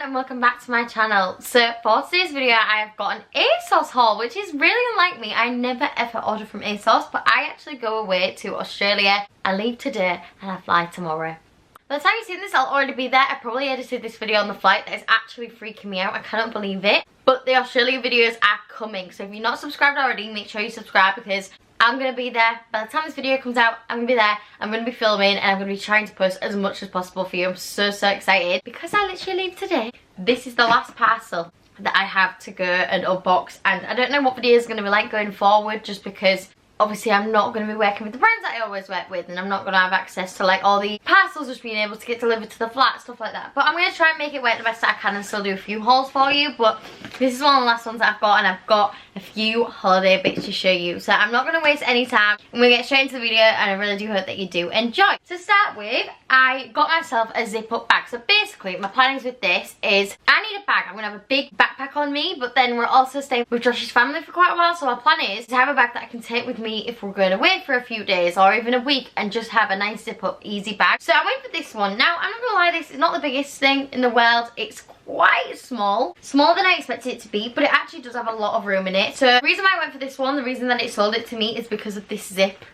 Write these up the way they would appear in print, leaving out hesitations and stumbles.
and welcome back to my channel. So for today's video I've got an ASOS haul, which is really unlike me. I never ever order from ASOS, but I actually go away to Australia. I leave today and I fly tomorrow. By the time you've seen this, I'll already be there. I probably edited this video on the flight. That is actually freaking me out. I cannot believe it. But the Australia videos are coming, so if you're not subscribed already, make sure you subscribe because I'm going to be there. By the time this video comes out, I'm going to be there. I'm going to be filming and I'm going to be trying to post as much as possible for you. I'm so excited because I literally leave today. This is the last parcel that I have to go and unbox, and I don't know what video is going to be like going forward, just because obviously I'm not going to be working with the brands that I always work with, and I'm not going to have access to like all the parcels just being able to get delivered to the flat, stuff like that. But I'm going to try and make it work the best that I can and still do a few hauls for you. But this is one of the last ones that I've got, and I've got a few holiday bits to show you. So I'm not going to waste any time. I'm going to get straight into the video, and I really do hope that you do enjoy. To start with, I got myself a zip up bag. So basically my plannings with this is I need a bag. I'm going to have a big backpack on me, but then we're also staying with Josh's family for quite a while. So our plan is to have a bag that I can take with me if we're going away for a few days or even a week, and just have a nice zip up easy bag. So I went for this one. Now I'm not gonna lie, this is not the biggest thing in the world. It's quite small, smaller than I expected it to be, but it actually does have a lot of room in it. So the reason why I went for this one, the reason that it sold it to me, is because of this zip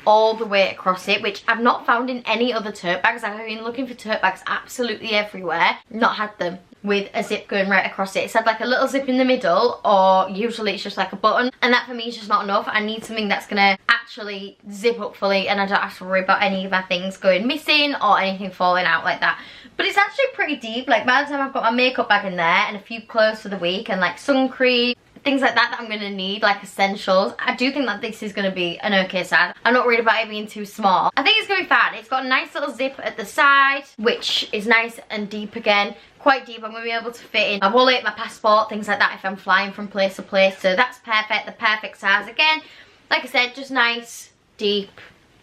all the way across it, which I've not found in any other tote bags. I've been looking for tote bags absolutely everywhere, not had them with a zip going right across it. It's had like a little zip in the middle, or usually it's just like a button, and that for me is just not enough. I need something that's gonna actually zip up fully, and I don't have to worry about any of my things going missing or anything falling out like that. But it's actually pretty deep. Like by the time I've got my makeup bag in there and a few clothes for the week and like sun cream, things like that I'm going to need, like essentials, I do think that this is going to be an okay size. I'm not worried about it being too small. I think it's going to be fine. It's got a nice little zip at the side, which is nice and deep again. Quite deep. I'm going to be able to fit in my wallet, my passport, things like that if I'm flying from place to place. So that's perfect. The perfect size again. Like I said, just nice, deep,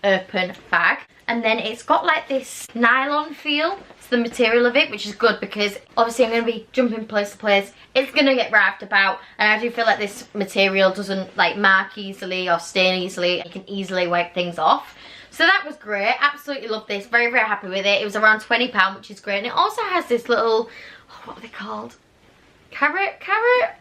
open bag. And then it's got like this nylon feel to the material of it, which is good because obviously I'm going to be jumping place to place. It's going to get wrapped about, and I do feel like this material doesn't like mark easily or stain easily. You can easily wipe things off. So that was great. Absolutely love this. Very happy with it. It was around £20, which is great. And it also has this little, what are they called? Carabiners?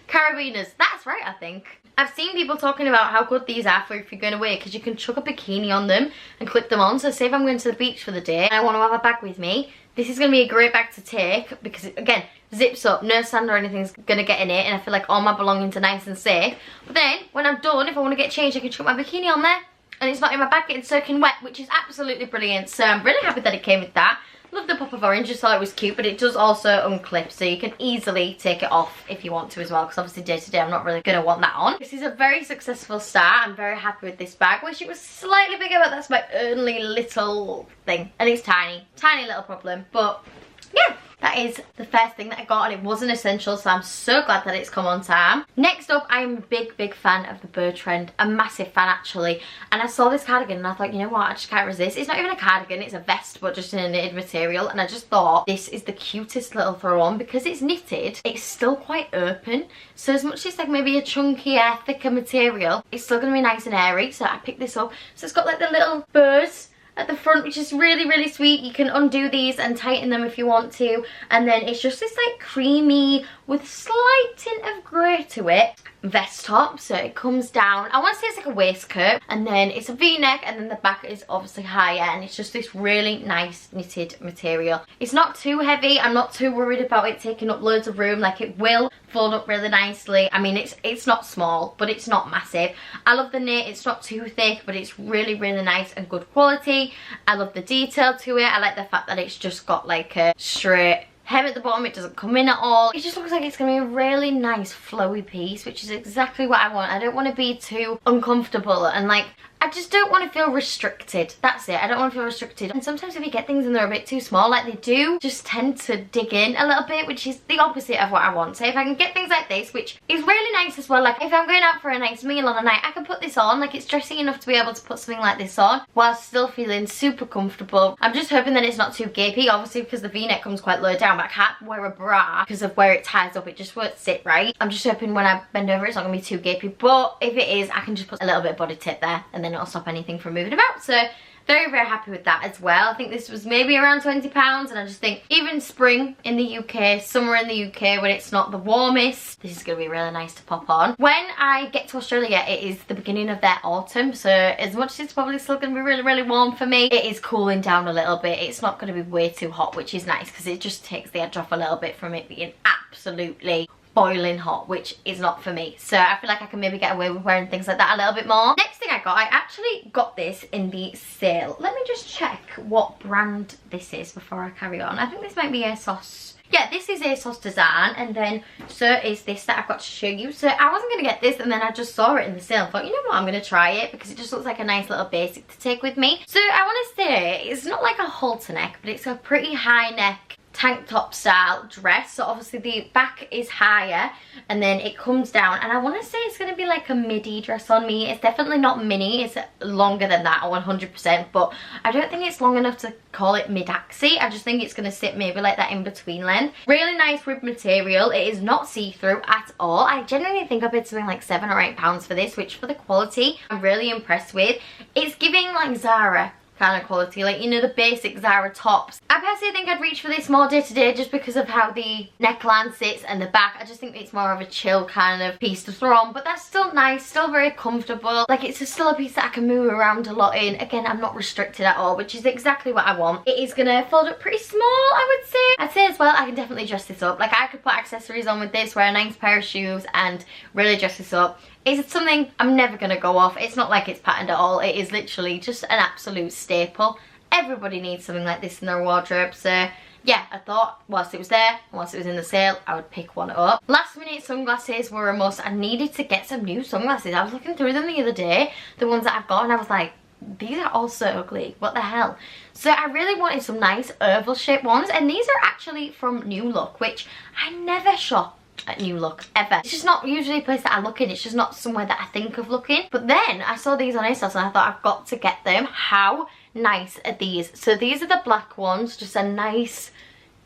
Carabiners. That's right, I think. I've seen people talking about how good these are for if you're going away, because you can chuck a bikini on them and clip them on. So say if I'm going to the beach for the day and I want to have a bag with me, this is going to be a great bag to take because it, again, zips up, no sand or anything's going to get in it, and I feel like all my belongings are nice and safe. But then when I'm done, if I want to get changed, I can chuck my bikini on there and it's not in my bag getting soaking wet, which is absolutely brilliant. So I'm really happy that it came with that. Love the pop of orange, just thought it was cute, but it does also unclip, so you can easily take it off if you want to as well, because obviously day to day I'm not really going to want that on. This is a very successful start. I'm very happy with this bag. Wish it was slightly bigger, but that's my only little thing, and it's tiny little problem. But yeah, that is the first thing that I got, and it was an essential, so I'm so glad that it's come on time. Next up, I'm a big fan of the bow trend, a massive fan actually, and I saw this cardigan and I thought, you know what, I just can't resist. It's not even a cardigan, it's a vest, but just in a knitted material, and I just thought this is the cutest little throw on because it's knitted. It's still quite open, so as much as like maybe a chunkier, thicker material, it's still going to be nice and airy. So I picked this up. So it's got like the little bows at the front, which is really sweet. You can undo these and tighten them if you want to, and then it's just this like creamy with slight tint of grey to it vest top. So it comes down, I want to say it's like a waistcoat, and then it's a v-neck, and then the back is obviously higher, and it's just this really nice knitted material. It's not too heavy. I'm not too worried about it taking up loads of room. Like it will fold up really nicely. I mean, it's not small, but it's not massive. I love the knit. It's not too thick, but it's really nice and good quality. I love the detail to it. I like the fact that it's just got like a straight hem at the bottom. It doesn't come in at all. It just looks like it's going to be a really nice flowy piece, which is exactly what I want. I don't want to be too uncomfortable, and like I just don't want to feel restricted. That's it. I don't want to feel restricted. And sometimes if you get things and they're a bit too small, like they do just tend to dig in a little bit, which is the opposite of what I want. So if I can get things like this, which is really nice as well, like if I'm going out for a nice meal on a night, I can put this on. Like it's dressy enough to be able to put something like this on while still feeling super comfortable. I'm just hoping that it's not too gapey, obviously because the v-neck comes quite low down, but I can't wear a bra because of where it ties up. It just won't sit right. I'm just hoping when I bend over it's not going to be too gapey, but if it is, I can just put a little bit of body tip there and then it'll stop anything from moving about. So very, very happy with that as well. I think this was maybe around £20, and I just think even spring in the UK, summer in the UK when it's not the warmest, this is going to be really nice to pop on. When I get to Australia, it is the beginning of their autumn, so as much as it's probably still going to be really, really warm for me, it is cooling down a little bit. It's not going to be way too hot, which is nice because it just takes the edge off a little bit from it being absolutely boiling hot, which is not for me. So I feel like I can maybe get away with wearing things like that a little bit more. Next thing I got, I actually got this in the sale. Let me just check what brand this is before I carry on. I think this might be ASOS. Yeah, this is ASOS Design, and then so is this that I've got to show you. So I wasn't going to get this, and then I just saw it in the sale and thought, you know what, I'm going to try it because it just looks like a nice little basic to take with me. So I want to say it's not like a halter neck, but it's a pretty high neck tank top style dress. So obviously the back is higher and then it comes down, and I want to say it's going to be like a midi dress on me. It's definitely not mini, it's longer than that 100%, but I don't think it's long enough to call it mid-axi. I just think it's going to sit maybe like that in between length. Really nice rib material. It is not see-through at all. I genuinely think I paid something like £7 or £8 for this, which for the quality I'm really impressed with. It's giving like Zara kind of quality, like, you know, the basic Zara tops. I personally think I'd reach for this more day to day just because of how the neckline sits and the back. I just think it's more of a chill kind of piece to throw on, but that's still nice, still very comfortable. Like, it's still a piece that I can move around a lot in. Again, I'm not restricted at all, which is exactly what I want. It is gonna fold up pretty small, I would say. I'd say as well, I can definitely dress this up. Like, I could put accessories on with this, wear a nice pair of shoes and really dress this up. It's something I'm never going to go off. It's not like it's patterned at all. It is literally just an absolute staple. Everybody needs something like this in their wardrobe. So yeah, I thought whilst it was there, whilst it was in the sale, I would pick one up. Last minute sunglasses were a must. I needed to get some new sunglasses. I was looking through them the other day, the ones that I've got, and I was like, these are all so ugly. What the hell? So I really wanted some nice oval shaped ones, and these are actually from New Look, which I never shop at New Look ever. It's just not usually a place that I look in. It's just not somewhere that I think of looking. But then I saw these on ASOS and I thought, I've got to get them. How nice are these? So these are the black ones, just a nice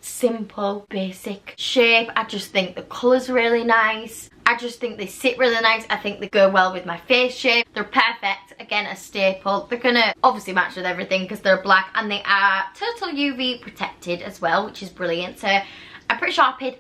simple basic shape. I just think the colour's really nice. I just think they sit really nice. I think they go well with my face shape. They're perfect. Again, a staple. They're gonna obviously match with everything because they're black, and they are total UV protected as well, which is brilliant. So I'm pretty sure I paid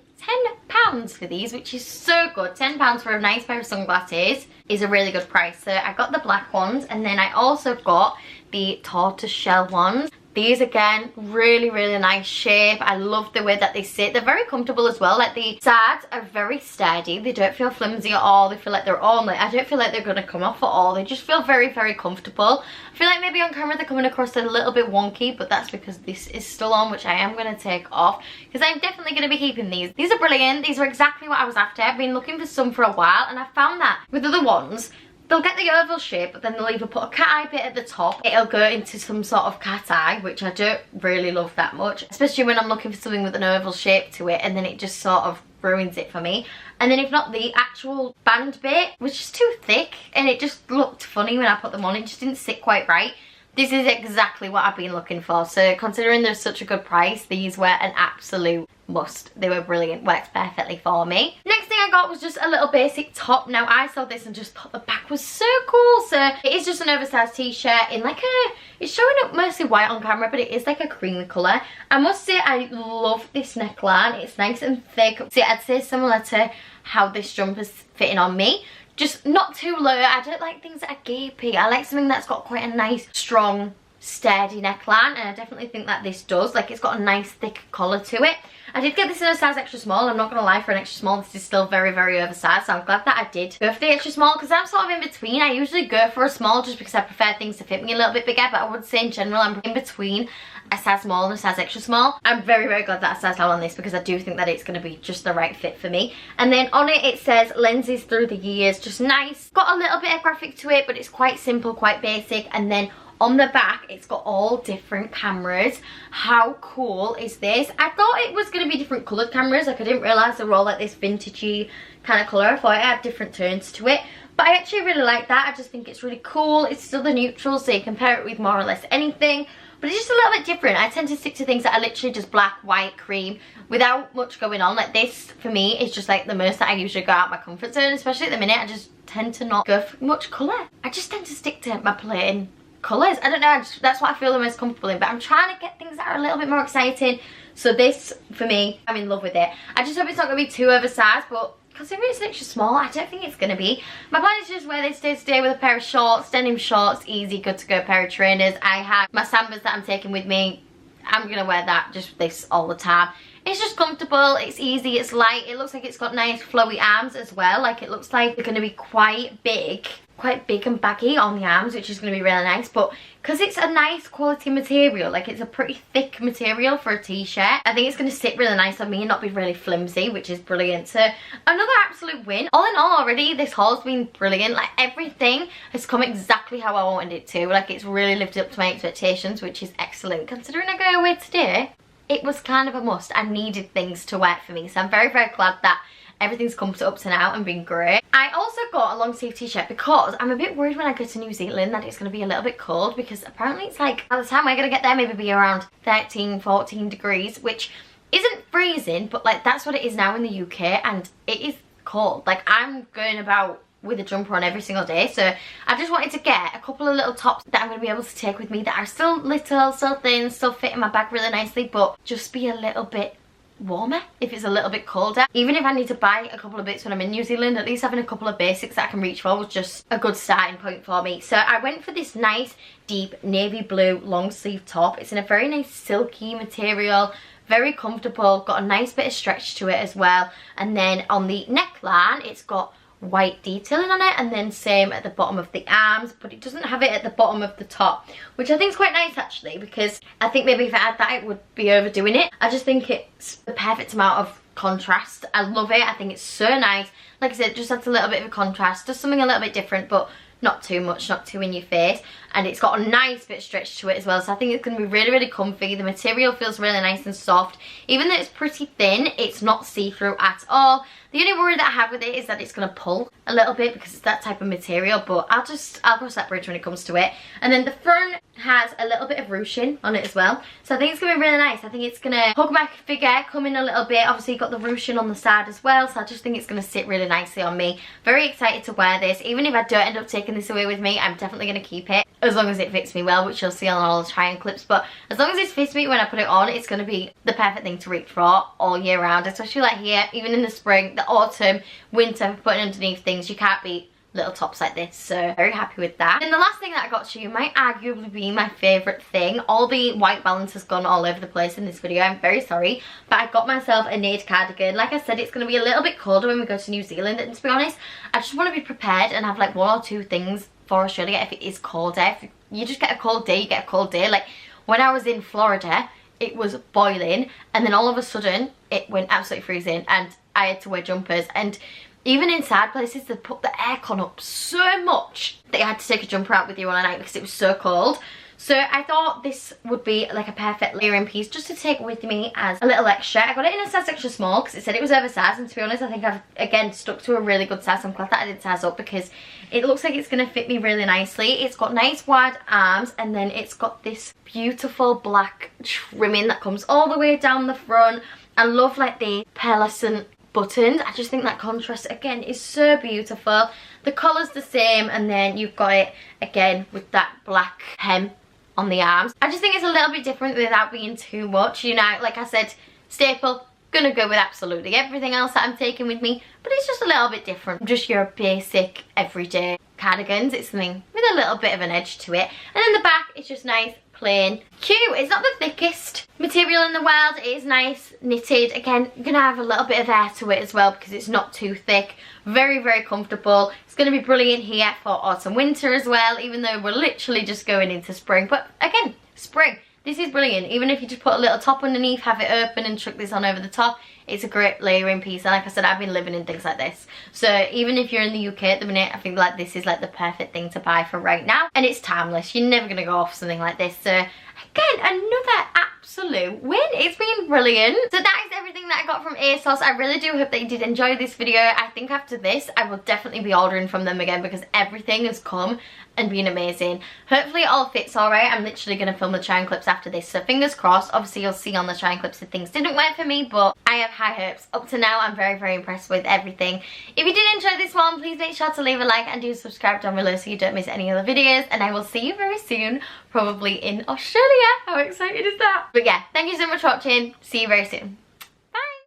£10 for these, which is so good. £10 for a nice pair of sunglasses is a really good price. So I got the black ones, and then I also got the tortoise shell ones. These again, really, really nice shape. I love the way that they sit. They're very comfortable as well. Like, the sides are very sturdy. They don't feel flimsy at all. They feel like they're on. Like, I don't feel like they're going to come off at all. They just feel very, very comfortable. I feel like maybe on camera they're coming across a little bit wonky, but that's because this is still on, which I am going to take off because I'm definitely going to be keeping these. These are brilliant. These are exactly what I was after. I've been looking for some for a while, and I found that with other ones, they'll get the oval shape, but then they'll either put a cat eye bit at the top. It'll go into some sort of cat eye, which I don't really love that much, especially when I'm looking for something with an oval shape to it, and then it just sort of ruins it for me. And then if not, the actual band bit was just too thick, and it just looked funny when I put them on. It just didn't sit quite right. This is exactly what I've been looking for. So considering they're such a good price, these were an absolute must. They were brilliant, worked perfectly for me. Next thing I got was just a little basic top. Now, I saw this and just thought the back was so cool. So it is just an oversized t-shirt in like a, it's showing up mostly white on camera, but it is like a creamy colour. I must say I love this neckline. It's nice and thick. See, I'd say similar to how this jumper's fitting on me. Just not too low. I don't like things that are gapey. I like something that's got quite a nice, strong, sturdy neckline, and I definitely think that this does. Like, it's got a nice thick collar to it. I did get this in a size extra small. I'm not gonna lie, for an extra small this is still very, very oversized, so I'm glad that I did go for the extra small, because I'm sort of in between. I usually go for a small just because I prefer things to fit me a little bit bigger, but I would say in general I'm in between a size small and a size extra small. I'm very, very glad that I sized out on this because I do think that it's going to be just the right fit for me. And then on it says lenses through the years, just nice. Got a little bit of graphic to it, but it's quite simple, quite basic. And then on the back it's got all different cameras. How cool is this? I thought it was going to be different coloured cameras. Like, I didn't realise they were all like this vintagey kind of colour. I thought it had different tones to it, but I actually really like that. I just think it's really cool. It's still the neutral, so you can pair it with more or less anything, but it's just a little bit different. I tend to stick to things that are literally just black, white, cream, without much going on. Like, this for me is just like the most that I usually go out my comfort zone, especially at the minute. I just tend to not go for much colour. I just tend to stick to my plain colours. I don't know, that's what I feel the most comfortable in, but I'm trying to get things that are a little bit more exciting. So this, for me, I'm in love with it. I just hope it's not going to be too oversized, but considering it's extra small, I don't think it's going to be. My plan is just wear this day to day with a pair of shorts, denim shorts, easy, good to go pair of trainers. I have my Sambas that I'm taking with me. I'm going to wear that, just this all the time. It's just comfortable, it's easy, it's light. It looks like it's got nice flowy arms as well. Like it looks like they're going to be quite big and baggy on the arms, which is going to be really nice. But because it's a nice quality material, like it's a pretty thick material for a t-shirt, I think it's going to sit really nice on me and not be really flimsy, which is brilliant. So another absolute win. All in all, already this haul's been brilliant. Like everything has come exactly how I wanted it to. Like it's really lived up to my expectations, which is excellent. Considering I go away today, it was kind of a must. I needed things to wear for me, so I'm very, very glad that everything's come up to now and been great. I also got a long sleeve t-shirt because I'm a bit worried when I go to New Zealand that it's going to be a little bit cold, because apparently it's like, by the time we're going to get there, maybe be around 13, 14 degrees, which isn't freezing, but like that's what it is now in the UK, and it is cold. Like I'm going about with a jumper on every single day, so I just wanted to get a couple of little tops that I'm going to be able to take with me that are still little, still thin, still fit in my bag really nicely, but just be a little bit warmer if it's a little bit colder. Even if I need to buy a couple of bits when I'm in New Zealand, at least having a couple of basics that I can reach for was just a good starting point for me. So I went for this nice deep navy blue long sleeve top. It's in a very nice silky material, very comfortable, got a nice bit of stretch to it as well, and then on the neckline it's got white detailing on it, and then same at the bottom of the arms, but it doesn't have it at the bottom of the top, which I think is quite nice actually, because I think maybe if I had that it would be overdoing it. I just think it's the perfect amount of contrast. I love it. I think it's so nice. Like I said, it just adds a little bit of a contrast, does something a little bit different, but not too much, not too in your face, and it's got a nice bit of stretch to it as well, so I think it's going to be really, really comfy. The material feels really nice and soft. Even though it's pretty thin, it's not see-through at all. The only worry that I have with it is that it's going to pull a little bit because it's that type of material, but I'll cross that bridge when it comes to it. And then the front has a little bit of ruching on it as well, so I think it's going to be really nice. I think it's going to hug my figure, come in a little bit. Obviously you've got the ruching on the side as well, so I just think it's going to sit really nicely on me. Very excited to wear this. Even if I don't end up taking this away with me, I'm definitely going to keep it, as long as it fits me well, which you'll see on all the try-on clips. But as long as it fits me when I put it on, it's going to be the perfect thing to reach for all year round, especially like here, even in the spring, the autumn, winter, for putting underneath things. You can't beat little tops like this, so very happy with that. And the last thing that I got to you might arguably be my favourite thing. All the white balance has gone all over the place in this video, I'm very sorry, but I got myself a knit cardigan. Like I said, it's going to be a little bit colder when we go to New Zealand, and to be honest, I just want to be prepared and have like one or two things for Australia if it is colder. If you just get a cold day, you get a cold day. Like when I was in Florida, it was boiling, and then all of a sudden it went absolutely freezing and I had to wear jumpers, and even inside places they put the aircon up so much that you had to take a jumper out with you on a night because it was so cold. So I thought this would be like a perfect layering piece just to take with me as a little extra. I got it in a size extra small because it said it was oversized, and to be honest I think I've again stuck to a really good size. I'm glad that I did size up because it looks like it's going to fit me really nicely. It's got nice wide arms, and then it's got this beautiful black trimming that comes all the way down the front. I love like the pearlescent buttons. I just think that contrast again is so beautiful. The collar's the same, and then you've got it again with that black hem on the arms. I just think it's a little bit different without being too much, you know. Like I said, staple, gonna go with absolutely everything else that I'm taking with me, but it's just a little bit different. Just your basic everyday cardigans. It's something with a little bit of an edge to it, and then the back it's just nice, plain, cute. It's not the thickest material in the world. It is nice, knitted. Again, you're gonna have a little bit of air to it as well because it's not too thick. Very, very comfortable. It's gonna be brilliant here for autumn, winter as well, even though we're literally just going into spring. But again, spring, this is brilliant. Even if you just put a little top underneath, have it open and chuck this on over the top, it's a great layering piece. And like I said, I've been living in things like this, so even if you're in the UK at the minute, I think like this is like the perfect thing to buy for right now, and it's timeless. You're never gonna go off something like this. So again, another absolute win. It's been brilliant. So that is everything everything that I got from ASOS. I really do hope that you did enjoy this video. I think after this I will definitely be ordering from them again because everything has come and been amazing. Hopefully it all fits alright. I'm literally going to film the try-on clips after this, so fingers crossed. Obviously you'll see on the try-on clips that things didn't work for me, but I have high hopes. Up to now I'm very impressed with everything. If you did enjoy this one, please make sure to leave a like and do subscribe down below so you don't miss any other videos, and I will see you very soon, probably in Australia. How excited is that? But yeah, thank you so much for watching. See you very soon.